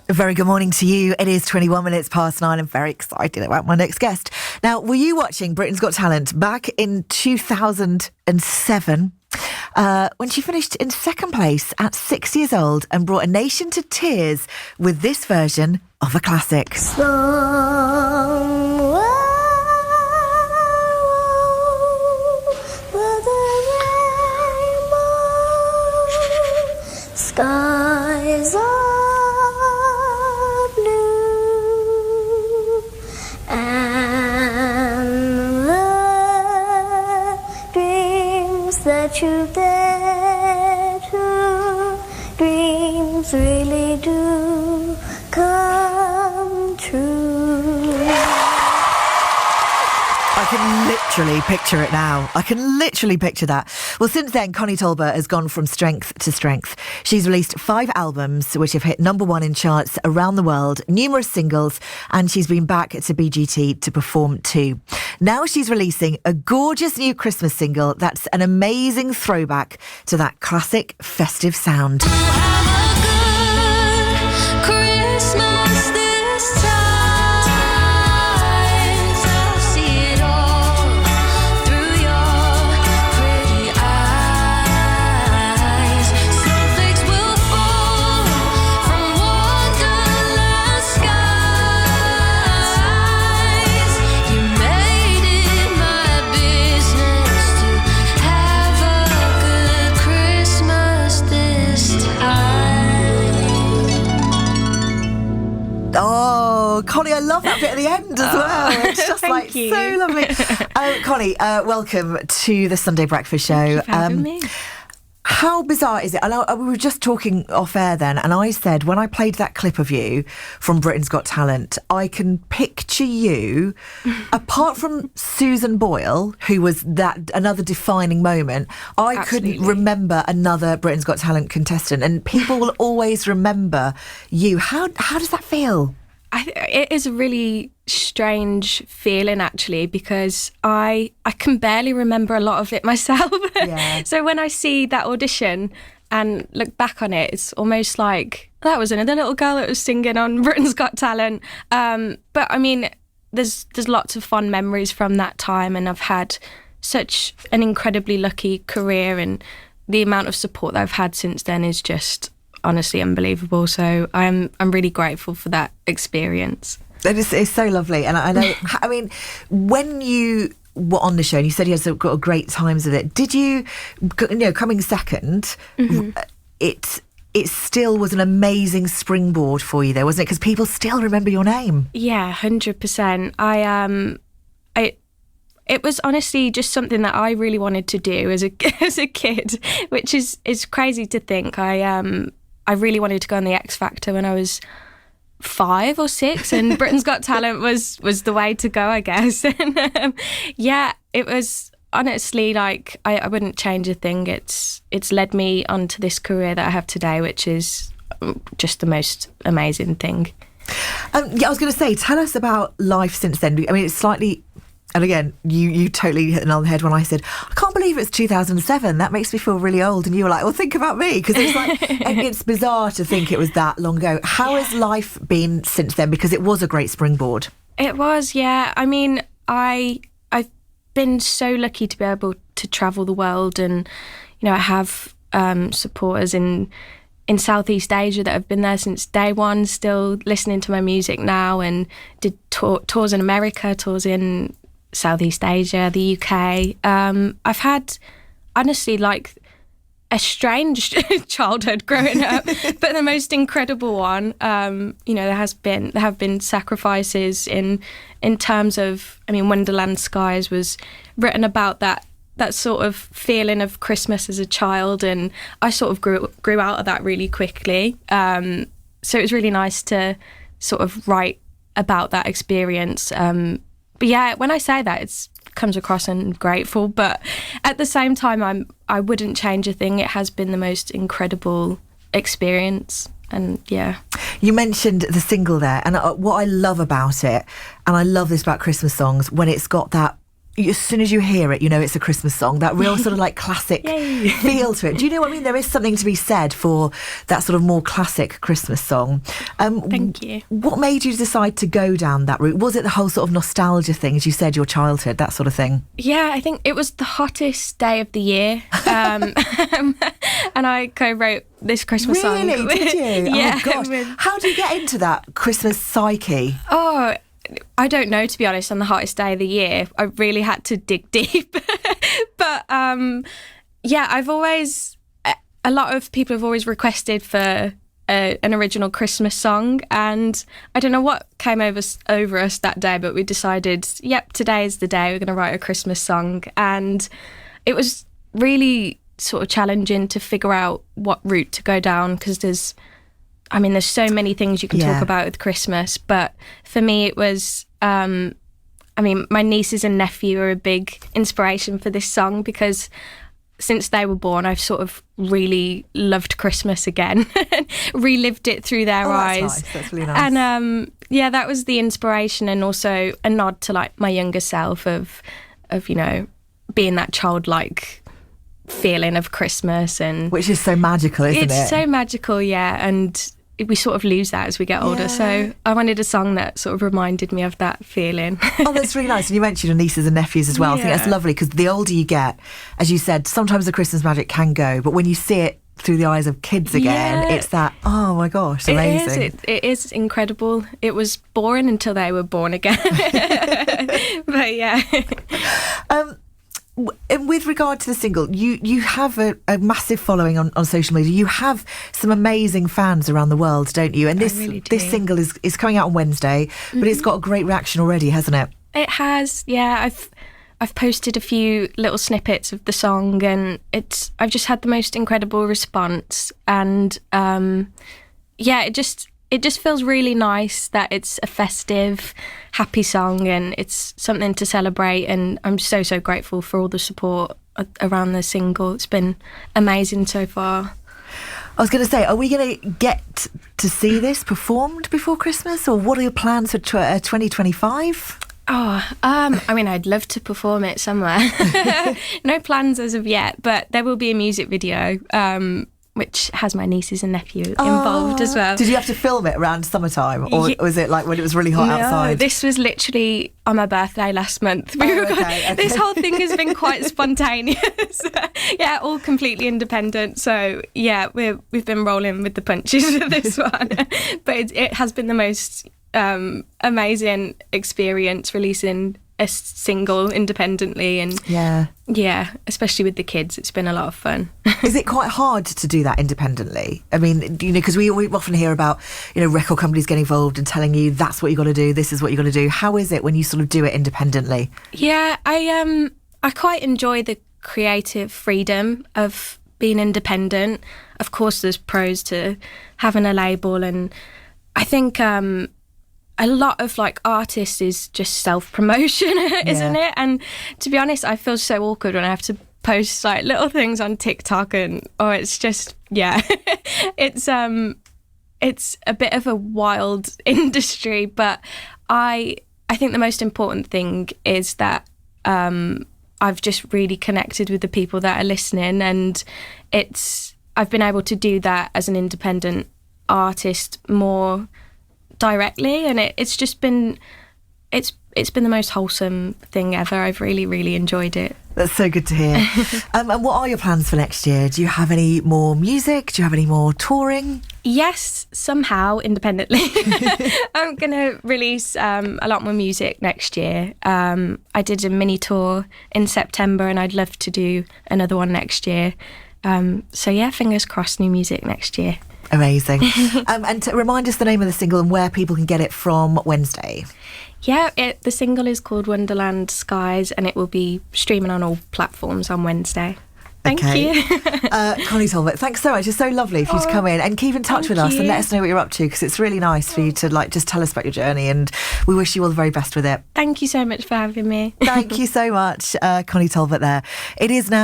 A very good morning to you. It is 21 minutes past 9. I'm very excited about my next guest. Now, were you watching Britain's Got Talent back in 2007 when she finished in second place at 6 years old and brought a nation to tears with this version of a classic? Skies are blue and the dreams that you dare to dreams really do come true. I can literally picture it now. I can literally picture that. Well, since then, Connie Talbot has gone from strength to strength. She's released 5 albums, which have hit #1 in charts around the world, numerous singles, and she's been back to BGT to perform too. Now she's releasing a gorgeous new Christmas single that's an amazing throwback to that classic festive sound. Oh, Connie, I love that bit at the end as well. It's just like you. So lovely. Connie, welcome to the Sunday Breakfast Show. Thank you for having me. How bizarre is it? And we were just talking off air then, and I said when I played that clip of you from Britain's Got Talent, I can picture you, apart from Susan Boyle, who was that another defining moment, I couldn't remember another Britain's Got Talent contestant, and people will always remember you. How does that feel? It is a really strange feeling, actually, because I can barely remember a lot of it myself. Yeah. So when I see that audition and look back on it, it's almost like that was another little girl that was singing on Britain's Got Talent. But I mean, there's lots of fond memories from that time, and I've had such an incredibly lucky career, and the amount of support that I've had since then is just honestly unbelievable. So I'm really grateful for that experience. It's so lovely. And I know, I mean, when you were on the show and you said you had got great times with it, did you know, coming second, it still was an amazing springboard for you there, wasn't it? Because people still remember your name. Yeah, 100%. It was honestly just something that I really wanted to do as a kid, which is crazy to think. I really wanted to go on the X Factor when I was 5 or 6, and Britain's Got Talent was the way to go, I guess. And yeah, it was honestly like I wouldn't change a thing. It's led me onto this career that I have today, which is just the most amazing thing. Yeah, I was going to say, tell us about life since then. I mean, it's slightly. And again, you totally hit the nail on the head when I said, I can't believe it's 2007. That makes me feel really old. And you were like, well, think about me. Because it's like, it's bizarre to think it was that long ago. How has life been since then? Because it was a great springboard. It was, yeah. I mean, I've been so lucky to be able to travel the world. And, you know, I have supporters in Southeast Asia that have been there since day one, still listening to my music now, and did tours in America, tours in Southeast Asia, the UK. I've had, honestly, like a strange childhood growing up, but the most incredible one. You know, there have been sacrifices in terms of, I mean, Wonderland Skies was written about that sort of feeling of Christmas as a child, and I sort of grew out of that really quickly. So it was really nice to sort of write about that experience. But yeah, when I say that, it comes across and grateful, but at the same time, I wouldn't change a thing. It has been the most incredible experience. And yeah. You mentioned the single there, and what I love about it, and I love this about Christmas songs, when it's got that as soon as you hear it, you know it's a Christmas song. That real sort of like classic feel to it. Do you know what I mean? There is something to be said for that sort of more classic Christmas song. Thank you. What made you decide to go down that route? Was it the whole sort of nostalgia thing, as you said, your childhood, that sort of thing? Yeah, I think it was the hottest day of the year. And I co-wrote this Christmas song. Really? Did you? Yeah. Oh, gosh. How do you get into that Christmas psyche? Oh, I don't know, to be honest. On the hottest day of the year, I really had to dig deep. But yeah, a lot of people have always requested for an original Christmas song, and I don't know what came over us that day, but we decided, yep, today is the day we're going to write a Christmas song. And it was really sort of challenging to figure out what route to go down, because there's so many things you can talk about with Christmas, but for me it was, my nieces and nephew are a big inspiration for this song, because since they were born, I've sort of really loved Christmas again, relived it through their eyes. Nice. That's really nice. And that was the inspiration, and also a nod to like my younger self of being that childlike feeling of Christmas, and which is so magical, isn't it? It's so magical, yeah, and we sort of lose that as we get older. So I wanted a song that sort of reminded me of that feeling. Oh, that's really nice. And you mentioned your nieces and nephews as well. I think that's lovely, because the older you get, as you said, sometimes the Christmas magic can go, but when you see it through the eyes of kids again, it's that, oh my gosh, amazing. It is incredible. It was boring until they were born again. But yeah. And with regard to the single, you have a massive following on social media. You have some amazing fans around the world, don't you? And this single is coming out on Wednesday, but it's got a great reaction already, hasn't it? It has, yeah. I've posted a few little snippets of the song, and I've just had the most incredible response. And it just feels really nice that it's a festive, happy song, and it's something to celebrate. And I'm so grateful for all the support around the single. It's been amazing so far. I was going to say, are we going to get to see this performed before Christmas, or what are your plans for 2025? Oh, I'd love to perform it somewhere. No plans as of yet, but there will be a music video, which has my nieces and nephew involved as well. Did you have to film it around summertime, or was it like when it was really hot outside? No, this was literally on my birthday last month. Okay. This whole thing has been quite spontaneous. Yeah, all completely independent. So yeah, we've been rolling with the punches with this one. But it has been the most amazing experience releasing a single independently, and yeah, especially with the kids, it's been a lot of fun. Is it quite hard to do that independently? I mean, because we often hear about record companies getting involved and telling you that's what you got to do, this is what you got to do. How is it when you sort of do it independently? Yeah, I quite enjoy the creative freedom of being independent. Of course, there's pros to having a label, and I think a lot of like artists is just self-promotion, isn't it? And to be honest, I feel so awkward when I have to post like little things on TikTok, and it's just it's a bit of a wild industry. But I think the most important thing is that I've just really connected with the people that are listening, and I've been able to do that as an independent artist more directly, and it's just been it's been the most wholesome thing ever. I've really enjoyed it. That's so good to hear. And what are your plans for next year? Do you have any more music? Do you have any more touring? Yes, somehow independently. I'm gonna release a lot more music next year. I did a mini tour in September, and I'd love to do another one next year. So yeah, fingers crossed, new music next year. Amazing. And to remind us the name of the single and where people can get it from Wednesday. Yeah, the single is called Wonderland Skies, and it will be streaming on all platforms on Wednesday. Thank you. Connie Talbot, thanks so much. It's so lovely for you to come in and keep in touch with us and let us know what you're up to, because it's really nice for you to just tell us about your journey, and we wish you all the very best with it. Thank you so much for having me. Thank you so much, Connie Talbot there. It is now